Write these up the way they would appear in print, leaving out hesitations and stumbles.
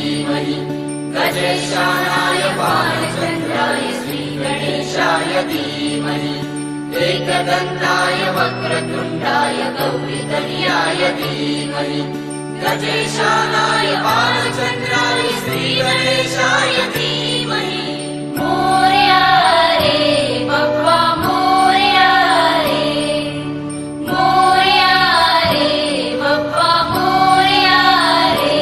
धीमहि गजेशानाय बालचन्द्राय श्रीगणेशाय धीमहि एकदन्ताय वक्रतुण्डाय गौरीतनयाय धीमहि गजेशानाय बालचन्द्राय श्रीगणेशाय धीमहि मोरया रे बप्पा मोरया रे बप्पा मोरया रे।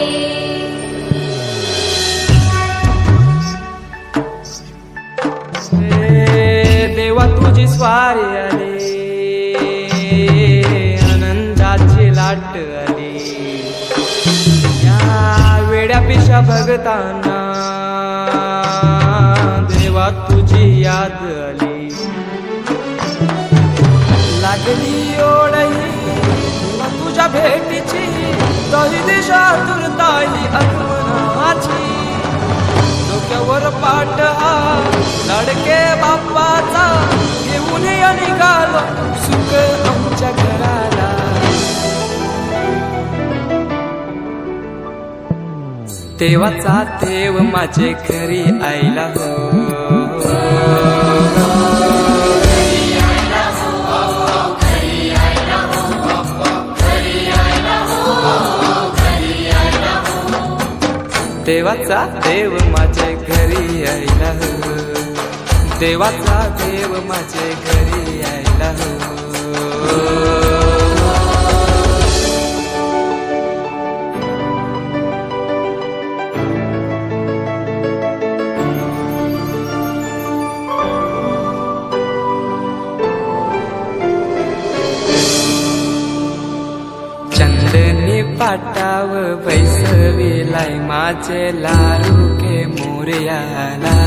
देवा तुझी स्वारी आली, आनंदाची लाट आली, या वेड्या पिशा भगतांना देवा तुझी याद आली। लागली ओढही तुझ्या भेटीची, दही दिशा तुरताई आगमनाची, डोक्यावर पाट हा लाडके बाप्पाचा, घेऊन निघालो सुख आमच्या घराला। देवाचा देव माझे घरी आयला हो, देवाचा देव माझे घरी आयला हो, देवाचा देव माझे घरी आयला हो। चंदनी पाटाव बैसविलाय माझे लाडू के मोरयाला।